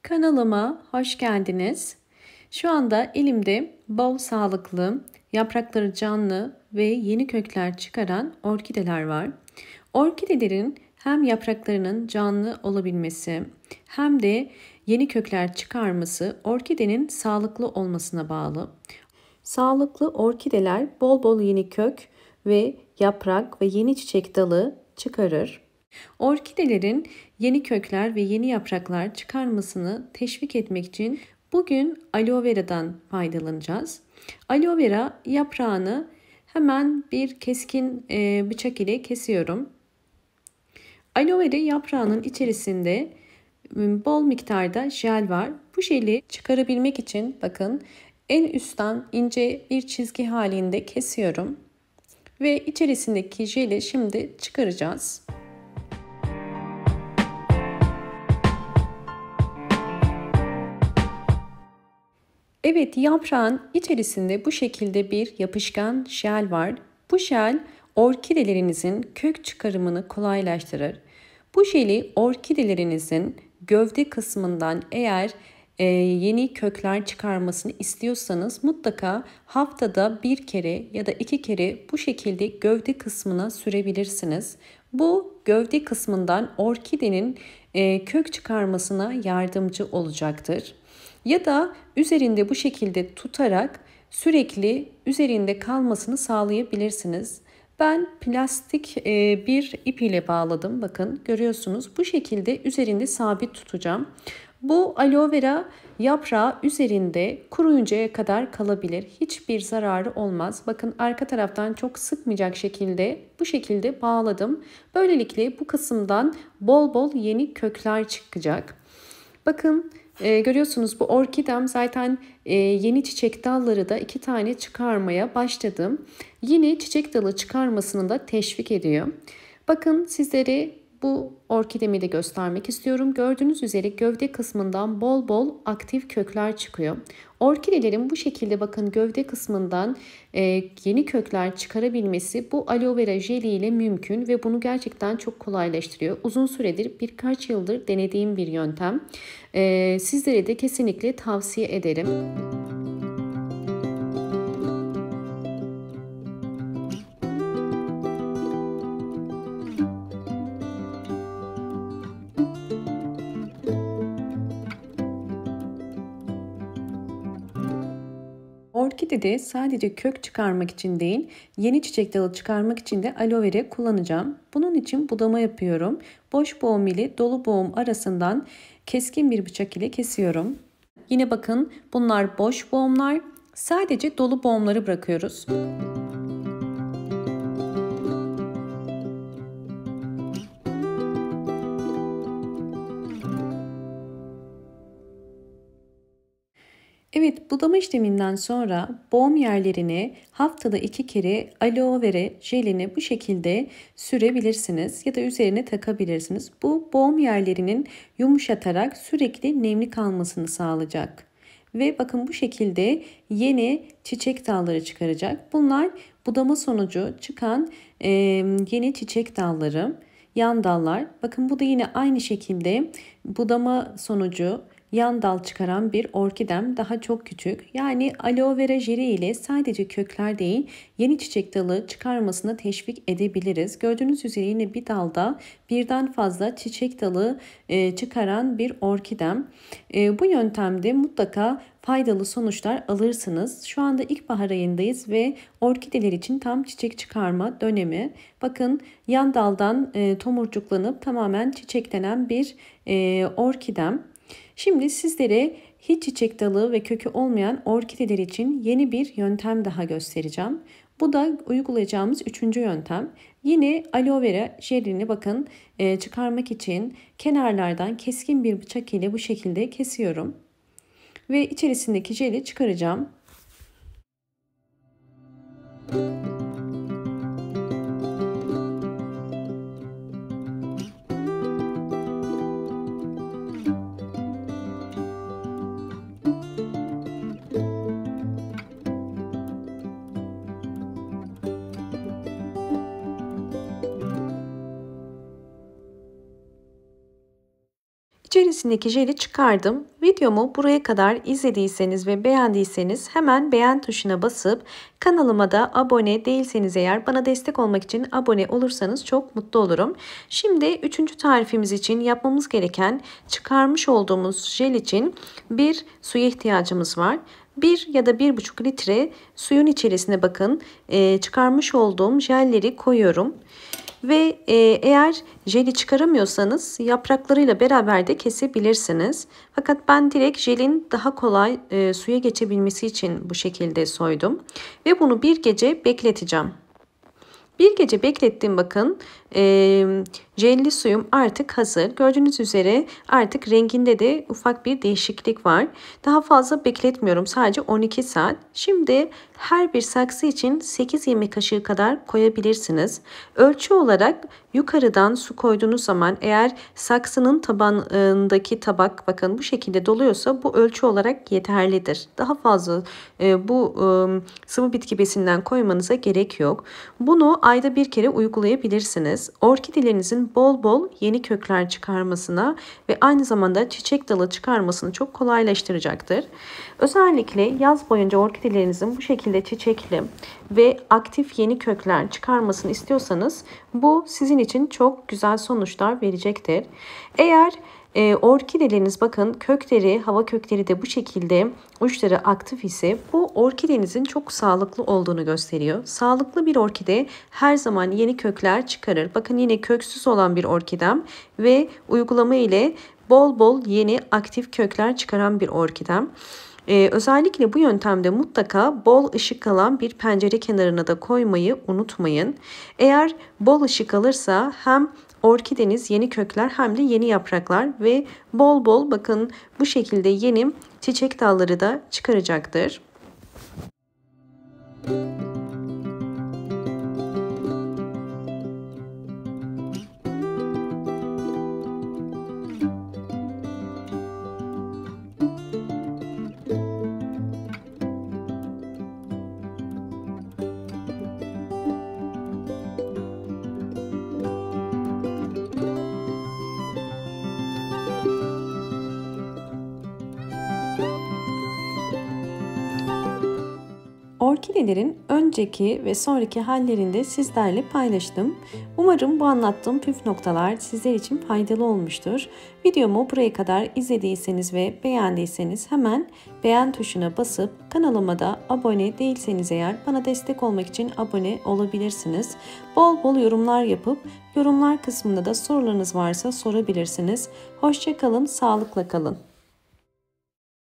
Kanalıma hoş geldiniz. Şu anda elimde bol sağlıklı, yaprakları canlı ve yeni kökler çıkaran orkideler var. Orkidelerin hem yapraklarının canlı olabilmesi hem de yeni kökler çıkarması orkidenin sağlıklı olmasına bağlı. Sağlıklı orkideler bol bol yeni kök ve yaprak ve yeni çiçek dalı çıkarır. Orkidelerin yeni kökler ve yeni yapraklar çıkarmasını teşvik etmek için bugün aloe vera'dan faydalanacağız. Aloe vera yaprağını hemen bir keskin bıçak ile kesiyorum. Aloe vera yaprağının içerisinde bol miktarda jel var. Bu jeli çıkarabilmek için bakın en üstten ince bir çizgi halinde kesiyorum. Ve içerisindeki jeli şimdi çıkaracağız. Evet, yaprağın içerisinde bu şekilde bir yapışkan jel var. Bu jel orkidelerinizin kök çıkarımını kolaylaştırır. Bu jeli orkidelerinizin gövde kısmından eğer yeni kökler çıkarmasını istiyorsanız mutlaka haftada bir kere ya da 2 kere bu şekilde gövde kısmına sürebilirsiniz. Bu gövde kısmından orkidenin kök çıkarmasına yardımcı olacaktır. Ya da üzerinde bu şekilde tutarak sürekli üzerinde kalmasını sağlayabilirsiniz. Ben plastik bir ip ile bağladım. Bakın görüyorsunuz bu şekilde üzerinde sabit tutacağım. Bu aloe vera yaprağı üzerinde kuruyuncaya kadar kalabilir. Hiçbir zararı olmaz. Bakın arka taraftan çok sıkmayacak şekilde bu şekilde bağladım. Böylelikle bu kısımdan bol bol yeni kökler çıkacak. Bakın görüyorsunuz bu orkidem zaten yeni çiçek dalları da 2 tane çıkarmaya başladım. Yine çiçek dalı çıkarmasını da teşvik ediyor. Bakın sizlere bu orkidemi de göstermek istiyorum. Gördüğünüz üzere gövde kısmından bol bol aktif kökler çıkıyor. Orkidelerin bu şekilde bakın gövde kısmından yeni kökler çıkarabilmesi bu aloe vera jeli ile mümkün ve bunu gerçekten çok kolaylaştırıyor. Uzun süredir birkaç yıldır denediğim bir yöntem. Sizlere de kesinlikle tavsiye ederim. Orkidede sadece kök çıkarmak için değil, yeni çiçek dalı çıkarmak için de aloe vera kullanacağım. Bunun için budama yapıyorum. Boş boğum ile dolu boğum arasından keskin bir bıçak ile kesiyorum. Yine bakın bunlar boş boğumlar. Sadece dolu boğumları bırakıyoruz. Evet, budama işleminden sonra boğum yerlerine haftada 2 kere aloe vera jelini bu şekilde sürebilirsiniz ya da üzerine takabilirsiniz. Bu boğum yerlerinin yumuşatarak sürekli nemli kalmasını sağlayacak. Ve bakın bu şekilde yeni çiçek dalları çıkaracak. Bunlar budama sonucu çıkan yeni çiçek dalları, yan dallar. Bakın bu da yine aynı şekilde budama sonucu yan dal çıkaran bir orkidem, daha çok küçük. Yani aloe vera jeli ile sadece kökler değil yeni çiçek dalı çıkarmasına teşvik edebiliriz. Gördüğünüz üzere yine bir dalda birden fazla çiçek dalı çıkaran bir orkidem. Bu yöntemde mutlaka faydalı sonuçlar alırsınız. Şu anda ilkbahar ayındayız ve orkideler için tam çiçek çıkarma dönemi. Bakın yan daldan tomurcuklanıp tamamen çiçeklenen bir orkidem. Şimdi sizlere hiç çiçek dalı ve kökü olmayan orkideler için yeni bir yöntem daha göstereceğim. Bu da uygulayacağımız 3. yöntem. Yine aloe vera jelini bakın çıkarmak için kenarlardan keskin bir bıçak ile bu şekilde kesiyorum. Ve içerisindeki jeli çıkaracağım. İçerisindeki jeli çıkardım. Videomu buraya kadar izlediyseniz ve beğendiyseniz hemen beğen tuşuna basıp kanalıma da abone değilseniz eğer bana destek olmak için abone olursanız çok mutlu olurum. Şimdi 3. tarifimiz için yapmamız gereken çıkarmış olduğumuz jel için bir suya ihtiyacımız var. 1 ya da 1,5 litre suyun içerisine bakın çıkarmış olduğum jelleri koyuyorum. Ve eğer jeli çıkaramıyorsanız yapraklarıyla beraber de kesebilirsiniz. Fakat ben direkt jelin daha kolay suya geçebilmesi için bu şekilde soydum. Ve bunu bir gece bekleteceğim. Bir gece beklettim bakın. Jelli suyum artık hazır. Gördüğünüz üzere artık renginde de ufak bir değişiklik var. Daha fazla bekletmiyorum. Sadece 12 saat. Şimdi her bir saksı için 8 yemek kaşığı kadar koyabilirsiniz. Ölçü olarak yukarıdan su koyduğunuz zaman eğer saksının tabanındaki tabak bakın bu şekilde doluyorsa bu ölçü olarak yeterlidir. Daha fazla bu sıvı bitki besinden koymanıza gerek yok. Bunu ayda bir kere uygulayabilirsiniz. Orkidelerinizin bol bol yeni kökler çıkarmasına ve aynı zamanda çiçek dalı çıkarmasını çok kolaylaştıracaktır. Özellikle yaz boyunca orkidelerinizin bu şekilde çiçekli ve aktif yeni kökler çıkarmasını istiyorsanız bu sizin için çok güzel sonuçlar verecektir. Eğer orkideleriniz bakın kökleri, hava kökleri de bu şekilde uçları aktif ise bu orkidenizin çok sağlıklı olduğunu gösteriyor. Sağlıklı bir orkide her zaman yeni kökler çıkarır. Bakın yine köksüz olan bir orkidem ve uygulama ile bol bol yeni aktif kökler çıkaran bir orkidem. Özellikle bu yöntemde mutlaka bol ışık alan bir pencere kenarına da koymayı unutmayın. Eğer bol ışık alırsa hem orkideniz yeni kökler hem de yeni yapraklar ve bol bol bakın bu şekilde yeni çiçek dalları da çıkaracaktır. Orkidelerin önceki ve sonraki hallerini de sizlerle paylaştım. Umarım bu anlattığım püf noktalar sizler için faydalı olmuştur. Videomu buraya kadar izlediyseniz ve beğendiyseniz hemen beğen tuşuna basıp kanalıma da abone değilseniz eğer bana destek olmak için abone olabilirsiniz. Bol bol yorumlar yapıp yorumlar kısmında da sorularınız varsa sorabilirsiniz. Hoşça kalın, sağlıkla kalın.